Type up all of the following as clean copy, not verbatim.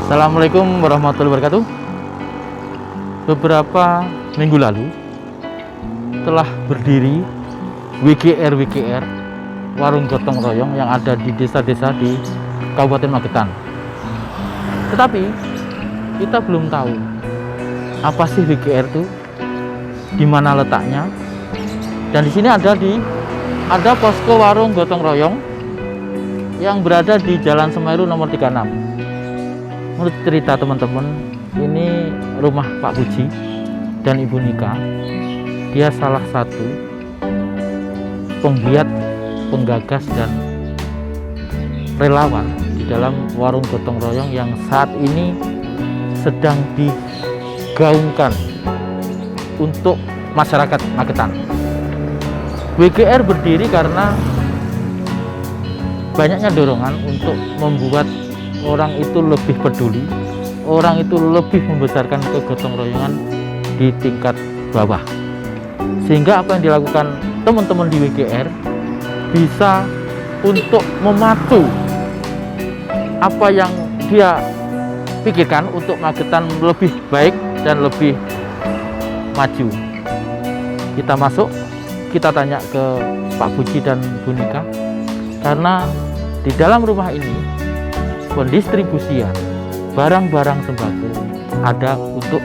Assalamualaikum warahmatullahi wabarakatuh. Beberapa minggu lalu telah berdiri WGR warung gotong royong yang ada di desa-desa di Kabupaten Magetan. Tetapi kita belum tahu apa sih WGR itu, di mana letaknya. Dan di sini ada posko warung gotong royong yang berada di Jalan Semeru nomor 36. Menurut cerita teman-teman, ini rumah Pak Puji dan Ibu Nika. Dia salah satu penggiat, penggagas, dan relawan di dalam warung gotong royong yang saat ini sedang digaungkan untuk masyarakat Magetan. WGR berdiri karena banyaknya dorongan untuk membuat orang itu lebih peduli, orang itu lebih membesarkan kegotong royongan di tingkat bawah. Sehingga apa yang dilakukan teman-teman di WGR bisa untuk memacu apa yang dia pikirkan untuk Magetan lebih baik dan lebih maju. Kita masuk, kita tanya ke Pak Puji dan Bu Nika, karena di dalam rumah ini pendistribusian barang-barang sembako ada untuk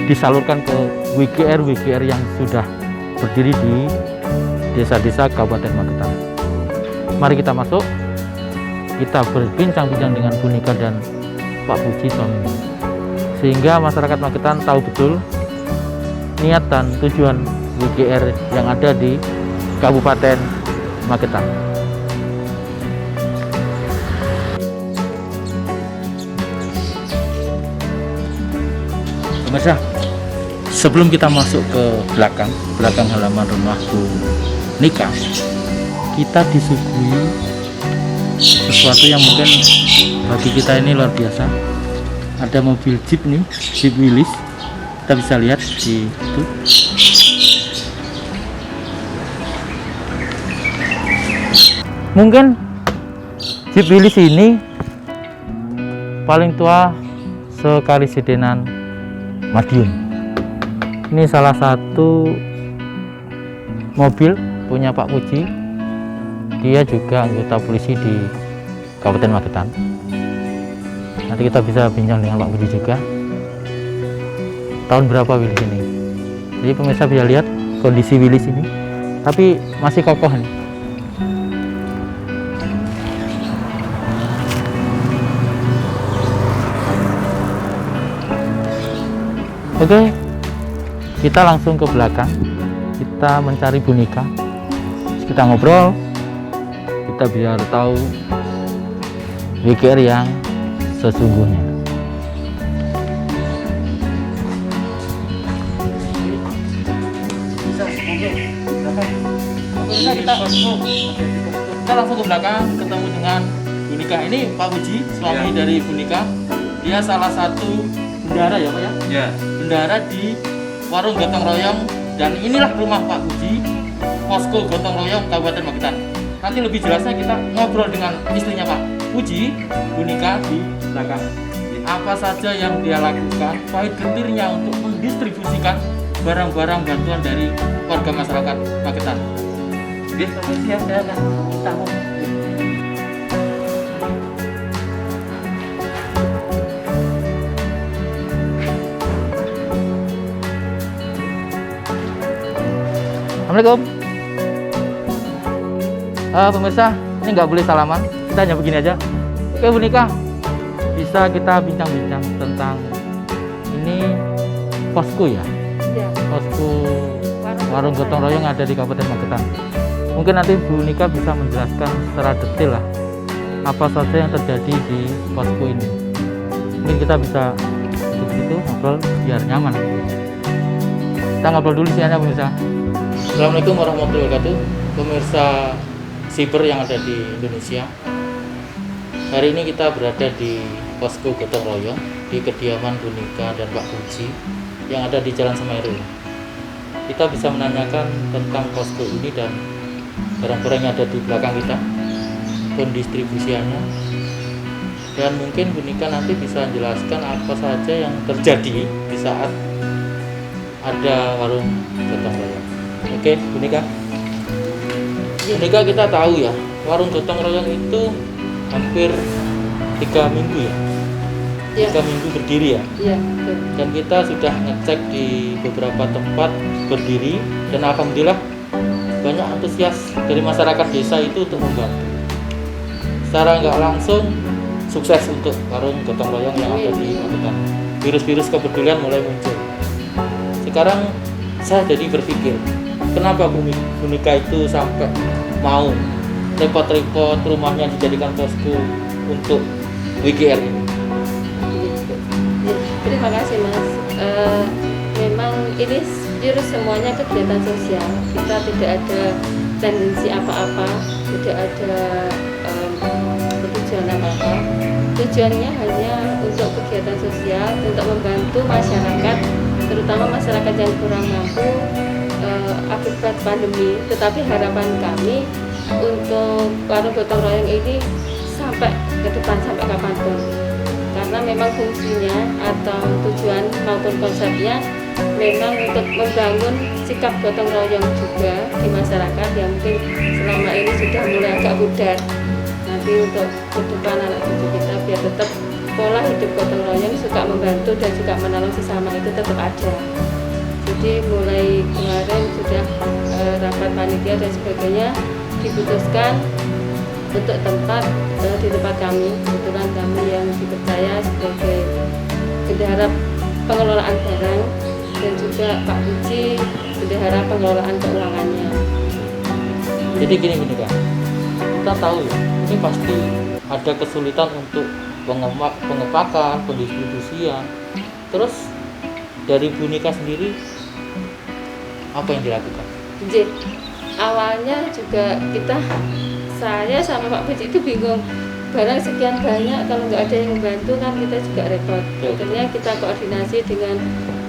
disalurkan ke WGR yang sudah berdiri di desa-desa Kabupaten Magetan. Mari kita masuk, kita berbincang-bincang dengan Bu Nika dan Pak Puji suaminya, sehingga masyarakat Magetan tahu betul niat dan tujuan WGR yang ada di Kabupaten Magetan. Pemirsa, sebelum kita masuk ke belakang halaman rumah Bu Nika, kita disuguhi sesuatu yang mungkin bagi kita ini luar biasa. Ada mobil Jeep nih, Jeep Willys. Kita bisa lihat di itu. Mungkin Jeep Willys ini paling tua sekarisidenan Madiun. Ini salah satu mobil punya Pak Puji. Dia juga anggota polisi di Kabupaten Magetan. Nanti kita bisa bincang dengan Pak Puji juga. Tahun berapa Willys ini? Jadi pemirsa bisa lihat kondisi Willys ini, tapi masih kokoh nih. Oke, kita langsung ke belakang. Kita mencari Bu Nika. Kita ngobrol. Kita biar tahu WGR yang sesungguhnya. Kita langsung ke belakang ketemu dengan Bu Nika. Ini Pak Puji, suami dari Bu Nika. Dia salah satu bendahara ya Pak ya? Ya. Bendahara di warung gotong royong, dan inilah rumah Pak Puji, posko gotong royong Kabupaten Magetan. Nanti lebih jelasnya kita ngobrol dengan istrinya Pak Puji, Bu Nika, di belakang. Apa saja yang dia lakukan, pahit gentirnya untuk mendistribusikan barang-barang bantuan dari warga masyarakat Magetan. Oke, siap, saya akan tahu. Assalamualaikum. Pemirsa, ini nggak boleh salaman, kita hanya begini aja. Oke Bu Nika, bisa kita bincang-bincang tentang ini posko ya? Iya. Posko warung gotong royong ada di Kabupaten Magetan. Mungkin nanti Bu Nika bisa menjelaskan secara detail lah apa saja yang terjadi di posko ini. Mungkin kita bisa begitu ngobrol biar nyaman. Kita ngobrol dulu sih ya pemirsa. Assalamualaikum warahmatullahi wabarakatuh, pemirsa Siber yang ada di Indonesia. Hari ini kita berada di posko gotong royong di kediaman Bu Nika dan Pak Puji yang ada di Jalan Semeru. Kita bisa menanyakan tentang posko ini dan barang-barang yang ada di belakang kita, pendistribusiannya, dan mungkin Bu Nika nanti bisa menjelaskan apa saja yang terjadi di saat ada warung gotong royong. Oke, Bu Nika. Bu Nika, kita tahu ya, warung gotong royong itu hampir 3 minggu ya. 3 minggu berdiri ya. Iya. Dan kita sudah ngecek di beberapa tempat berdiri dan alhamdulillah banyak antusias dari masyarakat desa itu untuk membantu. Secara nggak langsung sukses untuk warung gotong royong yang ada di Magetan. Virus-virus kepedulian mulai muncul. Sekarang saya jadi berpikir, kenapa Bu Nika itu sampai mau repot-repot rumahnya dijadikan posko untuk WGR ini? Terima kasih Mas. Memang ini virus semuanya kegiatan sosial. Kita tidak ada tendensi apa-apa, tidak ada tujuan apa-apa. Tujuannya hanya untuk kegiatan sosial, untuk membantu masyarakat, terutama masyarakat yang kurang mampu akibat pandemi. Tetapi harapan kami untuk warung gotong royong ini sampai ke depan, sampai kapanpun. Karena memang fungsinya atau tujuan maupun konsepnya memang untuk membangun sikap gotong royong juga di masyarakat yang mungkin selama ini sudah mulai agak pudar. Nanti untuk ke depan anak cucu kita biar tetap pola hidup gotong royong, suka membantu dan juga menolong sesama itu tetap ada. Jadi mulai kemarin sudah rapat panitia dan sebagainya diputuskan untuk tempat di tempat kami, kebetulan kami yang dipercaya sebagai bendahara pengelolaan barang dan juga Pak Puji bendahara pengelolaan keuangannya. Jadi gini Bu Nika, kita tahu ya, ini pasti ada kesulitan untuk pengepakan, pendistribusian. Terus dari Bu Nika sendiri apa yang dilakukan? Jadi awalnya juga saya sama Pak Puji itu bingung, barang sekian banyak kalau nggak ada yang membantu kan kita juga repot. Akhirnya kita koordinasi dengan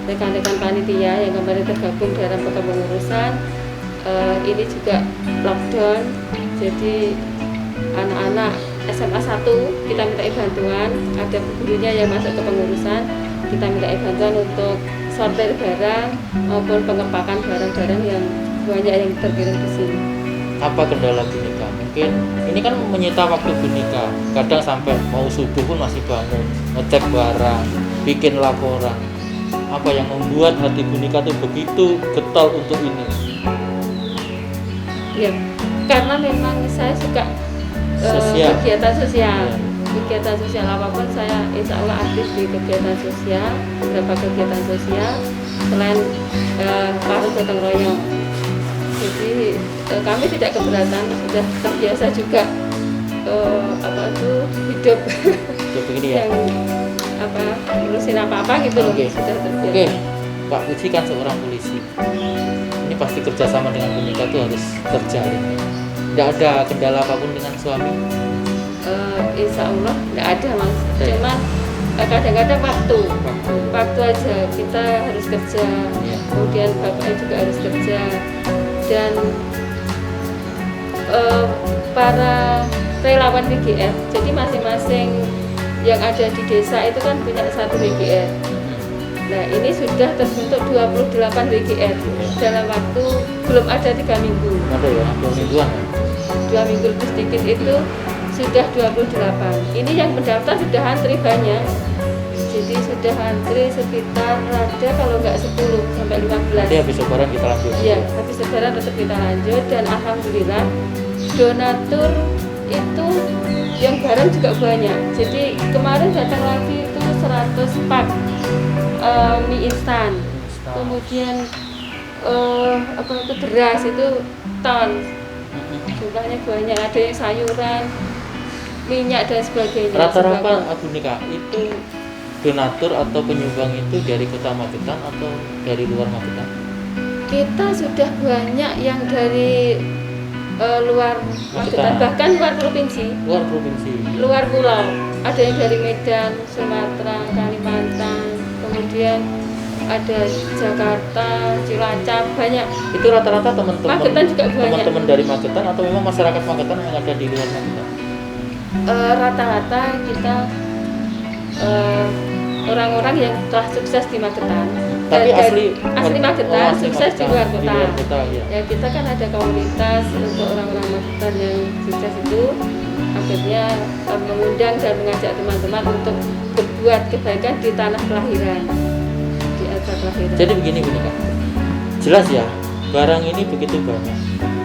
rekan-rekan panitia yang kemarin tergabung dalam kepengurusan. Ini juga lockdown, jadi anak-anak SMA 1 kita minta bantuan, ada gurunya yang masuk ke pengurusan, kita minta bantuan untuk sortir barang maupun pengepakan barang-barang yang banyak yang terkirim ke sini. Apa kendala Bu Nika? Mungkin ini kan menyita waktu Bu Nika, kadang sampai mau subuh pun masih bangun, ngecek barang, bikin laporan. Apa yang membuat hati Bu Nika tuh begitu getol untuk ini? Ya, karena memang saya suka kegiatan sosial. Kegiatan sosial apapun saya insya Allah aktif di kegiatan sosial, beberapa kegiatan sosial selain warung gotong royong. Jadi kami tidak keberatan, sudah terbiasa juga hidup begini ya. yang ngurusin apa-apa gitu loh. Sudah terbiasa. Pak Puji kan seorang polisi. Ini pasti kerjasama dengan Bu Nika itu harus terjalin. Tidak ada kendala apapun dengan suami? Insya Allah tidak ada Mas. Cuman kadang-kadang waktu aja kita harus kerja. Kemudian bapaknya juga harus kerja. Dan para relawan WGR, jadi masing-masing yang ada di desa itu kan punya satu WGR. Nah ini sudah terbentuk 28 WGR dalam waktu belum ada 3 minggu. Ada ya, 2 mingguan. 2 minggu lebih sedikit itu sudah 28. Ini yang mendaftar sudah antri banyak. Jadi sudah antri sekitar ada kalau nggak 10 sampai 15. Nanti habis lebaran kita lanjut. Iya, habis lebaran tetap kita lanjut dan alhamdulillah donatur itu yang barang juga banyak. Jadi kemarin datang lagi itu 100 pak mie instan. Kemudian beras itu ton. Jumlahnya banyak, ada yang sayuran, minyak dan sebagainya. Rata-rata Bu Nika itu donatur atau penyumbang itu dari Kota Magetan atau dari luar Magetan? Kita sudah banyak yang dari luar Magetan, bahkan luar provinsi, luar provinsi, luar pulau. ada yang dari Medan, Sumatera, Kalimantan, kemudian ada Jakarta, Cilacap, banyak. Itu rata-rata teman-teman Magetan juga banyak. teman-teman dari Magetan atau memang masyarakat Magetan yang ada di luar Magetan? Rata-rata kita orang-orang yang telah sukses di Magetan. Tapi Asli Magetan, asli sukses Magetan, di luar di kota. luar kota, ya. Ya kita kan ada komunitas untuk orang-orang Magetan yang sukses itu, akhirnya mengundang dan mengajak teman-teman untuk berbuat kebaikan di tanah kelahiran, di asal kelahiran. Jadi begini Kak, jelas ya, barang ini begitu banyak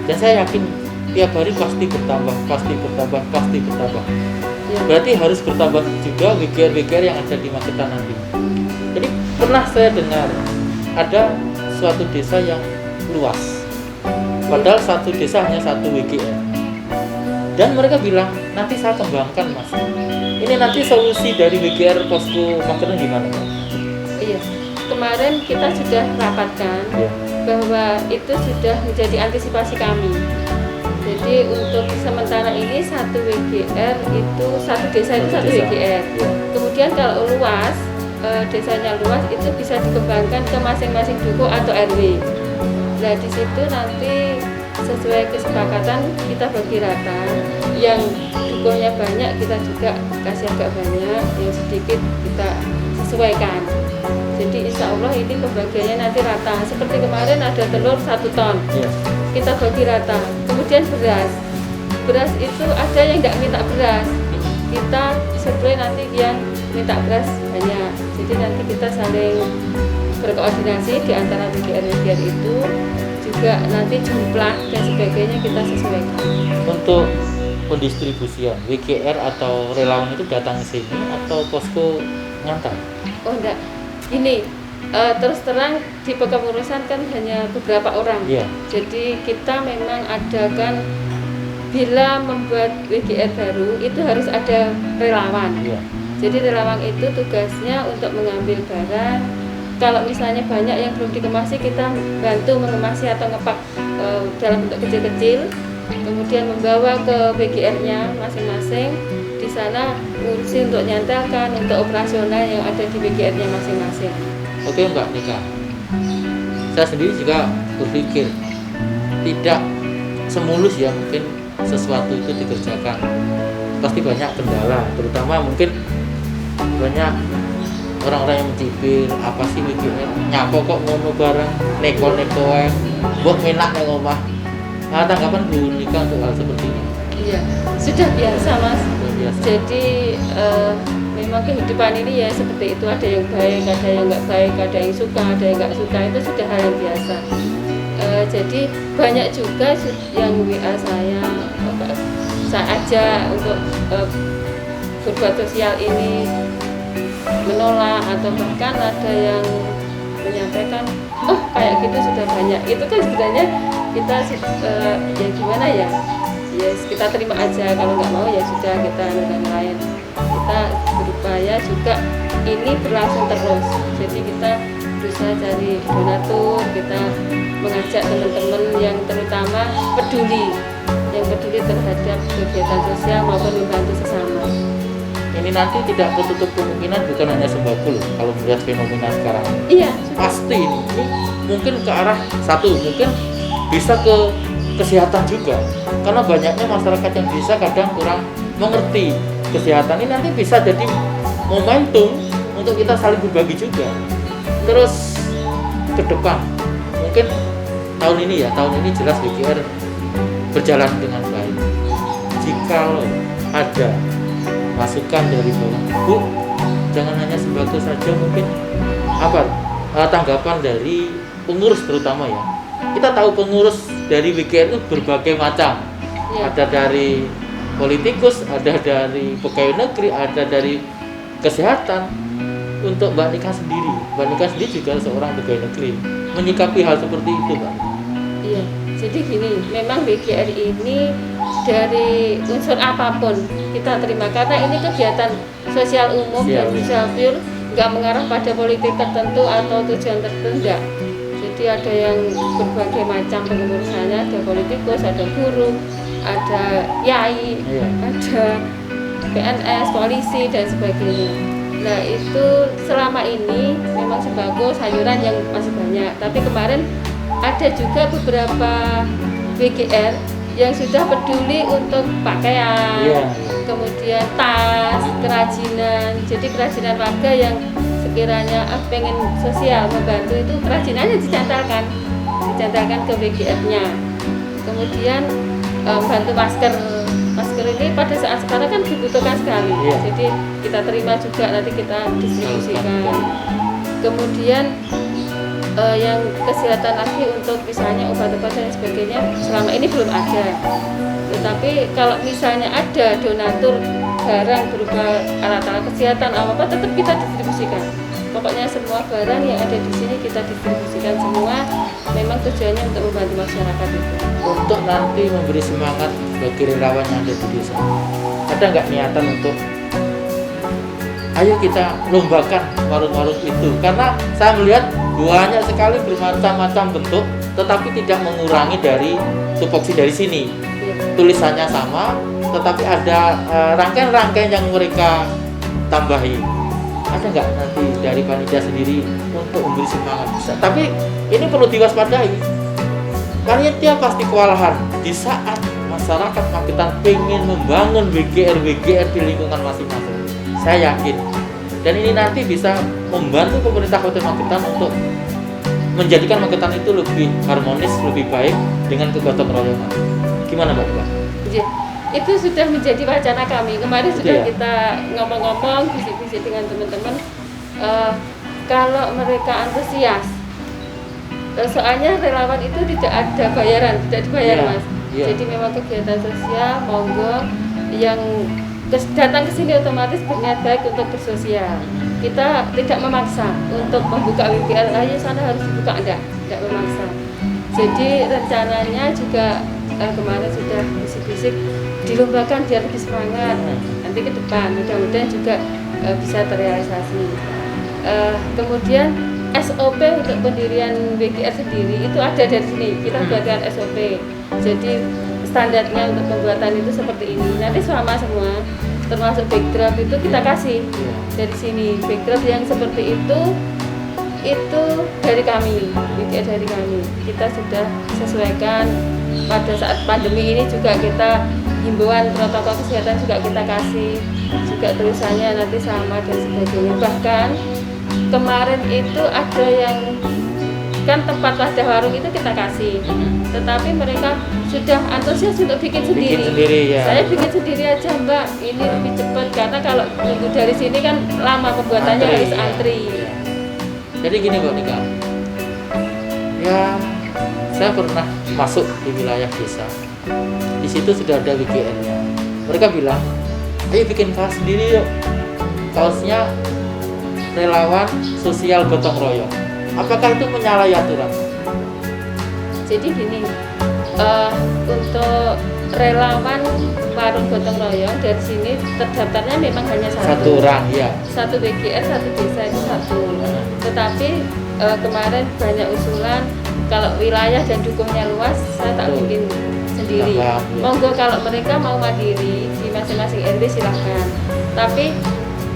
dan saya yakin tiap hari pasti bertambah. Ya. Berarti harus bertambah juga WGR yang ada di Magetan nanti. Jadi pernah saya dengar ada suatu desa yang luas, padahal satu desa hanya satu WGR. Dan mereka bilang, nanti saya kembangkan mas. Ini nanti solusi dari WGR posko Magetan gimana Pak? Iya, kemarin kita sudah rapatkan Ya. bahwa itu sudah menjadi antisipasi kami. Jadi untuk sementara ini satu WGR itu satu desa itu satu desa. WGR. Ya. Kemudian kalau luas, desanya luas itu bisa dikembangkan ke masing-masing dukuh atau RW. Nah di situ nanti sesuai kesepakatan kita bagi rata. Yang dukuhnya banyak kita juga kasih agak banyak, yang sedikit kita sesuaikan. Jadi insya Allah ini pembagiannya nanti rata. Seperti kemarin ada telur 1 ton, Ya. kita bagi rata. Kemudian beras itu ada yang nggak minta beras, kita supply nanti yang minta beras banyak. Jadi nanti kita saling berkoordinasi di antara WGR itu, juga nanti jumlah dan sebagainya kita sesuaikan. Untuk pendistribusian WGR atau relawan itu datang ke sini atau posko ngantar? Oh enggak, ini terus terang di kepengurusan kan hanya beberapa orang. Iya. Jadi kita memang adakan bila membuat WGR baru itu harus ada relawan. Iya. Jadi relawan itu tugasnya untuk mengambil barang. Kalau misalnya banyak yang belum dikemasi, kita bantu mengemasi atau ngepak dalam bentuk kecil-kecil, kemudian membawa ke WGR-nya masing-masing. Di sana ngurusi untuk nyantelkan, untuk operasional yang ada di WGR-nya masing-masing. Oke Mbak Nika, saya sendiri juga berpikir tidak semulus ya mungkin sesuatu itu dikerjakan. Pasti banyak kendala, terutama mungkin banyak orang-orang yang mencibir, apa sih WGR nyapo kok ngono barang neko-neko wae mbok menak nang omah. Nah, tanggapan Bu Nika untuk hal seperti ini? Iya, sudah biasa Mas. Luar biasa. Jadi memang kehidupan ini ya seperti itu, ada yang baik, ada yang nggak baik, ada yang suka, ada yang nggak suka, itu sudah hal yang biasa. Jadi banyak juga yang WA saya ajak untuk berbuat sosial ini, menolak atau bahkan ada yang menyampaikan, oh kayak gitu sudah banyak. Itu kan sebenarnya kita ya gimana ya, kita terima aja, kalau nggak mau ya sudah kita yang lain. Kita berupaya juga ini berlangsung terus, jadi kita berusaha cari donatur, kita mengajak teman-teman yang terutama peduli terhadap kegiatan sosial maupun membantu sesama. Ini nanti tidak tertutup kemungkinan bukan hanya sembako loh kalau melihat fenomena sekarang. Iya, Pasti ini mungkin ke arah satu, mungkin bisa ke kesehatan juga, karena banyaknya masyarakat yang bisa kadang kurang mengerti kesehatan. Ini nanti bisa jadi momentum untuk kita saling berbagi juga. Terus ke depan mungkin tahun ini jelas WGR berjalan dengan baik. Jikalau ada masukan dari bawah, Bu, jangan hanya sembako saja, mungkin tanggapan dari pengurus terutama ya. Kita tahu pengurus dari WGR itu berbagai macam. iya. Ada dari politikus, ada dari pegawai negeri, ada dari kesehatan. Untuk Mbak Nika sendiri juga seorang pegawai negeri, menyikapi hal seperti itu, Mbak. Iya, jadi gini, memang WGR ini dari unsur apapun kita terima, karena ini kegiatan sosial umum dan sosial pure, nggak mengarah pada politik tertentu atau tujuan tertentu, enggak. Jadi ada yang berbagai macam pengurusannya, ada politikus, ada guru, ada yai, ada PNS, polisi dan sebagainya. Nah itu selama ini memang sembako sayuran yang masih banyak, tapi kemarin ada juga beberapa WGR yang sudah peduli untuk pakaian, kemudian tas, kerajinan. Jadi kerajinan warga yang sekiranya pengen sosial membantu itu kerajinannya dicantalkan ke WGR-nya. Kemudian bantu masker ini pada saat sekarang kan dibutuhkan sekali. Jadi kita terima juga, nanti kita distribusikan. Kemudian yang kesehatan lagi untuk misalnya obat-obat dan sebagainya selama ini belum ada. Tetapi kalau misalnya ada donatur barang berupa alat-alat kesehatan apa tetap kita distribusikan. Pokoknya semua barang yang ada di sini kita distribusikan semua. Memang tujuannya untuk membantu masyarakat itu. Untuk nanti memberi semangat bagi relawan yang ada di desa. Ada nggak niatan untuk ayo kita lombakan warung-warung itu? Karena saya melihat banyak sekali bermacam-macam bentuk, tetapi tidak mengurangi dari tupoksi dari sini. Tulisannya sama, tetapi ada rangkaian-rangkaian yang mereka tambahi. Ada nggak nanti dari panitia sendiri untuk memberi semangat? Tapi ini perlu diwaspadai. Panitia pasti kewalahan di saat masyarakat Magetan pengen membangun WGR di lingkungan masing-masing. Saya yakin. Dan ini nanti bisa membantu pemerintah Kabupaten Magetan untuk menjadikan Magetan itu lebih harmonis, lebih baik dengan kegotong royongan. Gimana Mbak Ika? Itu sudah menjadi wacana kami. Kemarin sudah kita ngomong-ngomong, bisik-bisik dengan teman-teman. Kalau mereka antusias, soalnya relawan itu tidak ada bayaran, tidak dibayar Mas. Jadi memang kegiatan sosial, monggo yang datang ke sini otomatis berniat baik untuk bersosial. Kita tidak memaksa untuk membuka WGR, ayo sana harus dibuka, tidak memaksa. Jadi rencananya juga kemarin sudah bisik-bisik dilombakan biar lebih semangat. Nanti ke depan mudah-mudahan juga bisa terrealisasi. Kemudian SOP untuk pendirian WGR sendiri itu ada dari sini. Kita buatkan SOP. Jadi standarnya untuk pembuatan itu seperti ini. Nanti sama semua, termasuk backdrop itu kita kasih dari sini. Backdrop yang seperti itu dari kami, WGR dari kami. Kita sudah sesuaikan. Pada saat pandemi ini juga kita himbauan protokol kesehatan juga kita kasih, juga tulisannya nanti sama dan sebagainya. Bahkan kemarin itu ada yang kan tempat wadah warung itu kita kasih, tetapi mereka sudah antusias untuk bikin sendiri. Saya bikin sendiri aja Mbak, ini lebih cepat karena kalau nunggu dari sini kan lama pembuatannya, harus antri. Jadi gini Mbak Nika, ya saya pernah masuk di wilayah desa. Di situ sudah ada WGR-nya. Mereka bilang, ayo bikin kaos sendiri yuk. Kaosnya relawan sosial gotong royong. Apakah itu menyalahi aturan? Jadi gini, untuk relawan warung gotong royong dari sini terdaftarnya memang hanya satu orang, ya. Satu WGR, satu desa itu satu. Tetapi kemarin banyak usulan, kalau wilayah dan dukungnya luas, saya tak bikin sendiri. Monggo kalau mereka mau mandiri di masing-masing RW silahkan. Tapi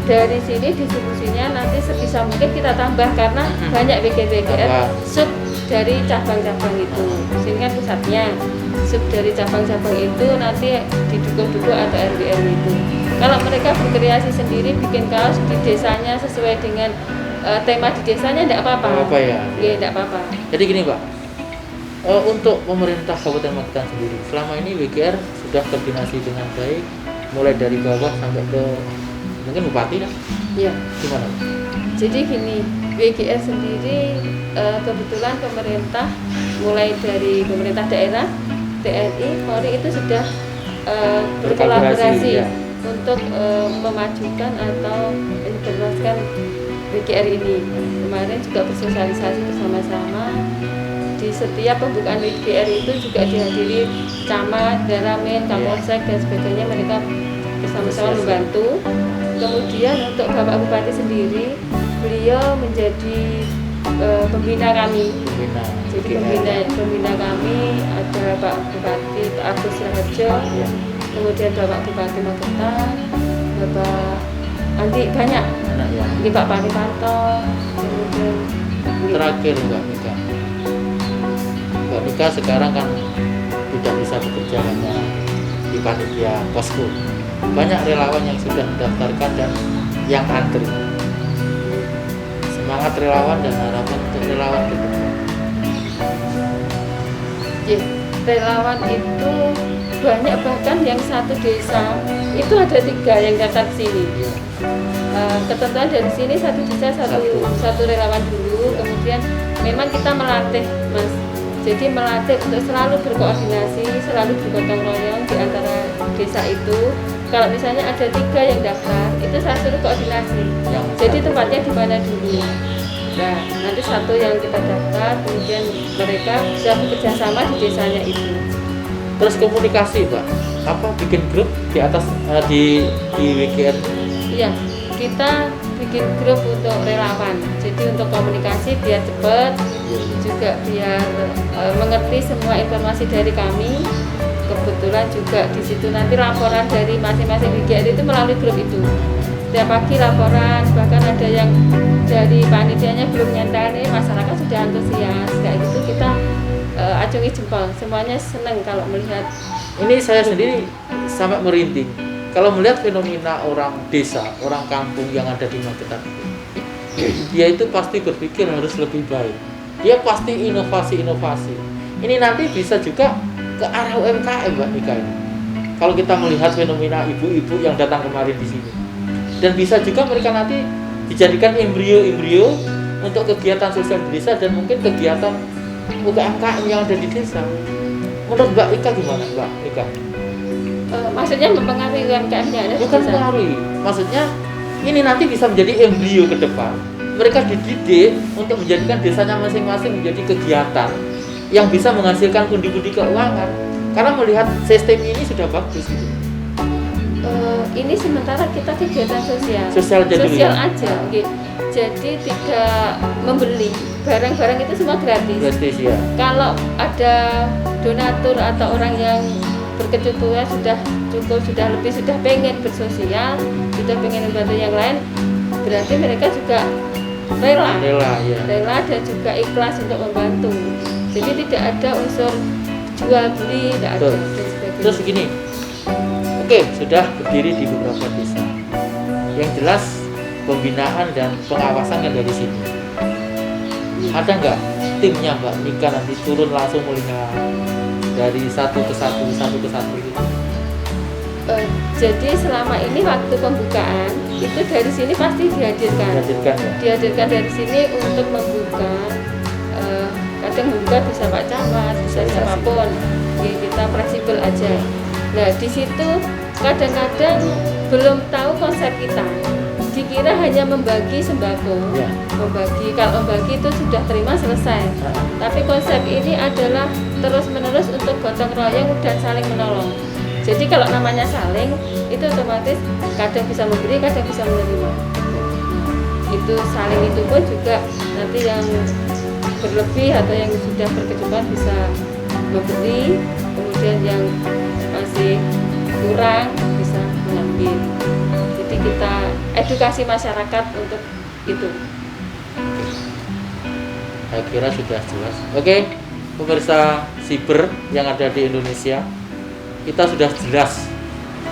dari sini distribusinya nanti sebisa mungkin kita tambah karena banyak WGR sub dari cabang-cabang itu. Sini kan pusatnya, sub dari cabang-cabang itu nanti didukung-dukung atau RW itu. Kalau mereka berkreasi sendiri bikin kaos di desanya sesuai dengan tema di desanya tidak apa-apa. Tidak apa-apa. Jadi gini Pak, untuk pemerintah Kabupaten Magetan sendiri, selama ini WGR sudah koordinasi dengan baik, mulai dari bawah sampai ke mungkin bupati kan? Iya. Gimana? Jadi gini, WGR sendiri kebetulan pemerintah, mulai dari pemerintah daerah, TNI, Polri itu sudah berkolaborasi untuk memajukan atau menjelaskan WGR ini. Kemarin juga bersosialisasi bersama-sama. Di setiap pembukaan WGR itu juga dihadiri camat, daramen, kapolsek dan sebagainya, mereka bersama-sama membantu. Kemudian untuk Bapak Bupati sendiri, beliau menjadi pembina kami. Jadi pembina kami ada Pak Bupati Agus Raharjo, kemudian Bapak Bupati Magetan, Bapak Andi banyak Anak ya. di Pak Pariwanto, kemudian Terakhir Mbak Nika sekarang kan tidak bisa bekerja hanya di panitia posko. Banyak relawan yang sudah mendaftarkan dan yang antri. Semangat relawan dan harapan untuk relawan ke depan. ya, relawan itu banyak, bahkan yang satu desa itu ada 3 yang datang ke sini. Ketentuan dari sini satu desa satu relawan dulu, kemudian memang kita melatih Mas. Jadi melatih untuk selalu berkoordinasi, selalu bergotong royong di antara desa itu. Kalau misalnya ada 3 yang daftar, itu saya suruh koordinasi. Jadi tempatnya di mana dulu. Nah, nanti satu yang kita daftar, kemudian mereka sudah bekerja sama di desanya itu. Terus komunikasi Pak, apa bikin grup di atas di WGN? Iya, kita bikin grup untuk relawan. Jadi untuk komunikasi biar cepat, juga biar mengerti semua informasi dari kami. Kebetulan juga di situ nanti laporan dari masing-masing WGN itu melalui grup itu. Setiap pagi laporan, bahkan ada yang dari panitianya belum nyantani, masyarakat sudah antusias. Kayak gitu kita acungi jempol, semuanya senang kalau melihat. Ini saya sendiri sampai merinding kalau melihat fenomena orang desa, orang kampung yang ada di Magetan. Dia itu pasti berpikir harus lebih baik. Dia pasti inovasi-inovasi. Ini nanti bisa juga ke arah UMKM Mbak Nika ini. Kalau kita melihat fenomena ibu-ibu yang datang kemarin di sini. Dan bisa juga mereka nanti dijadikan embrio-embrio untuk kegiatan sosial di desa dan mungkin kegiatan UMKM yang ada di desa. Menurut Mbak Ika gimana Mbak Ika? Maksudnya mempengaruhi UMKM-nya ada di Bukan desa? mempengaruhi, maksudnya ini nanti bisa menjadi embrio ke depan. Mereka dididik untuk menjadikan desanya masing-masing menjadi kegiatan yang bisa menghasilkan pundi-pundi keuangan. Karena melihat sistem ini sudah bagus gitu. Ini sementara kita kegiatan sosial Sosial aja, okay. Jadi tidak membeli barang-barang, itu semua gratis. Gratis ya. Kalau ada donatur atau orang yang berkecukupan sudah cukup, sudah lebih, sudah pengen bersosial, sudah pengen membantu yang lain, berarti mereka juga rela Ya. Rela dan juga ikhlas untuk membantu. Jadi tidak ada unsur jual beli, tidak ada. Dan sebagainya. Terus begini, oke, sudah berdiri di beberapa desa. Yang jelas pembinaan dan pengawasan kan dari sini. Ada nggak timnya Mbak Nika nanti turun langsung melihat dari satu ke satu gitu? Jadi selama ini waktu pembukaan itu dari sini pasti dihadirkan Ya. Dihadirkan dari sini untuk membuka. Kadang membuka bisa Pak Camat, bisa siapapun. Ya, kita fleksibel aja. Nah di situ kadang-kadang belum tahu konsep kita. Dikira hanya membagi sembako, Ya. kalau membagi itu sudah terima selesai. Tapi konsep ini adalah terus-menerus untuk gotong royong dan saling menolong. Jadi kalau namanya saling, itu otomatis kadang bisa memberi, kadang bisa menerima. Itu saling itu pun juga nanti yang berlebih atau yang sudah berkecukupan bisa memberi, kemudian yang masih kurang bisa mengambil. Jadi kita edukasi masyarakat untuk itu. Saya kira sudah jelas. Oke, pemirsa siber yang ada di Indonesia, kita sudah jelas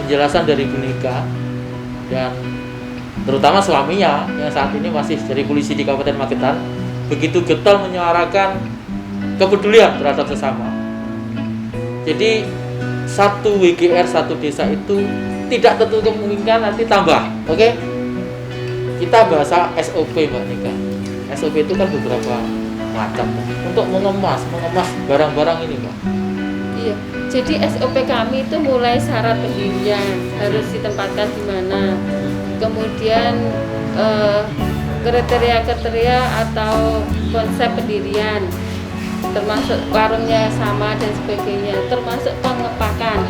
penjelasan dari Bu Nika dan terutama suaminya yang saat ini masih jadi polisi di Kabupaten Magetan, begitu getol menyuarakan kepedulian terhadap sesama. Jadi satu WGR satu desa itu tidak tentu kemungkinan nanti tambah. Oke? Kita bahasa SOP Mbak Nika. SOP itu kan beberapa macam untuk mengemas barang-barang ini Mbak. Iya. Jadi SOP kami itu mulai syarat pendirian harus ditempatkan di mana, kemudian kriteria atau konsep pendirian, termasuk warungnya sama dan sebagainya, termasuk pengepakan.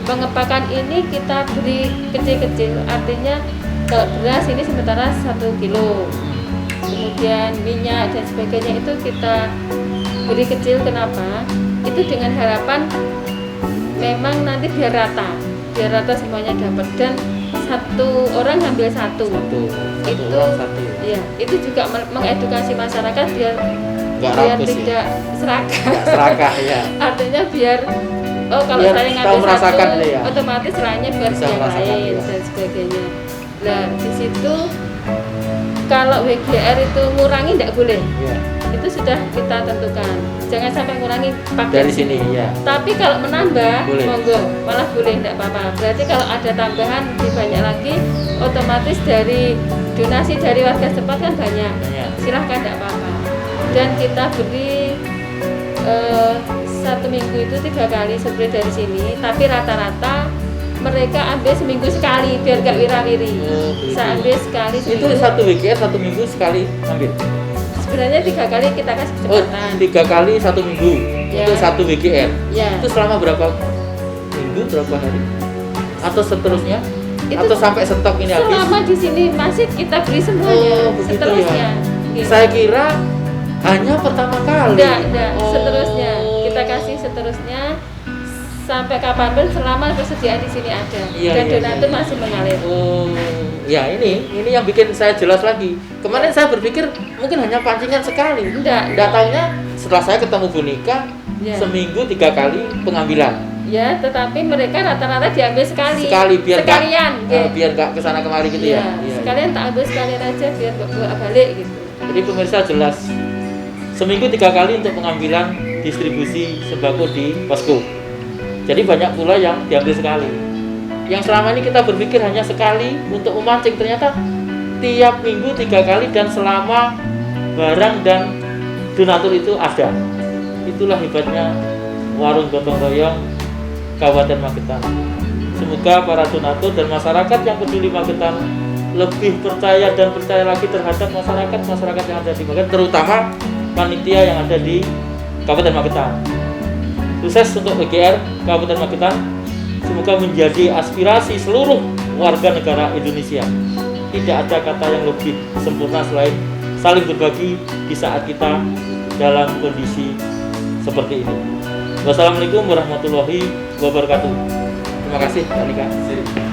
Pengepakan ini kita beri kecil-kecil, artinya kalau beras ini sementara 1 kilo, kemudian minyak dan sebagainya itu kita beri kecil. Kenapa? Itu dengan harapan memang nanti biar rata semuanya dapat. Dan satu orang ambil satu. Satu Itu- orang satu. Ya, itu juga mengedukasi masyarakat biar Nggak biar rakus ya. tidak serakah. Nggak serakah ya. Artinya biar kalau Biar saya tahu ngambil merasakan satu, itu ya. otomatis lainnya biar Bisa yang merasakan, lain ya. dan sebagainya. Nah, di situ kalau WGR itu ngurangi tidak boleh. Iya. Itu sudah kita tentukan. Jangan sampai ngurangi pakai Dari sini ya. Tapi kalau menambah, Boleh. monggo, malah boleh, tidak apa-apa. Berarti kalau ada tambahan lebih banyak lagi, otomatis dari donasi dari warga setempat kan banyak. Iya. Silahkan, tidak apa-apa. Dan kita beri 1 minggu itu 3 kali spray dari sini. Tapi rata-rata mereka ambil seminggu sekali biar gak wirawiri. Oh, begitu. Saya ambil sekali Itu seminggu. satu WGR 1 minggu sekali ambil. Sebenarnya 3 kali kita kasih Oh, kesempatan. 3 kali 1 minggu Ya. untuk satu WGR. Ya. Itu selama berapa minggu, berapa hari? Atau seterusnya? Itu Atau sampai stok ini habis? Selama di sini masih kita beri semuanya. Oh, begitu Seterusnya. ya. Gitu. Saya kira hanya pertama kali. Enggak, Oh. seterusnya. Kita kasih seterusnya sampai kapanpun selama persediaan di sini ada. Iya, Dan iya, donatur iya. masih mengalir. Oh, ya ini yang bikin saya jelas lagi. Kemarin saya berpikir mungkin hanya pancingan sekali. Enggak. Taunya setelah saya ketemu Bu Nika, Ya. seminggu 3 kali pengambilan. Ya, tetapi mereka rata-rata diambil sekali. Sekali biar nggak- sekalian. biar nggak kesana kemari gitu ya. Iya, Iya, sekalian tak ambil sekalian aja biar nggak bolak balik gitu. Jadi pemirsa jelas, seminggu 3 kali untuk pengambilan distribusi sembako di posko. Jadi banyak pula yang diambil sekali. Yang selama ini kita berpikir hanya sekali untuk memancing, ternyata tiap minggu 3 kali dan selama barang dan donatur itu ada. Itulah hebatnya warung gotong royong Kabupaten Magetan. Semoga para donatur dan masyarakat yang peduli Magetan lebih percaya dan percaya lagi terhadap masyarakat yang ada di Magetan, terutama panitia yang ada di Kabupaten Magetan. Sukses untuk WGR Kabupaten Magetan. Semoga menjadi aspirasi seluruh warga negara Indonesia. Tidak ada kata yang lebih sempurna selain saling berbagi di saat kita dalam kondisi seperti ini. Wassalamualaikum warahmatullahi wabarakatuh. Terima kasih, Kak Nika.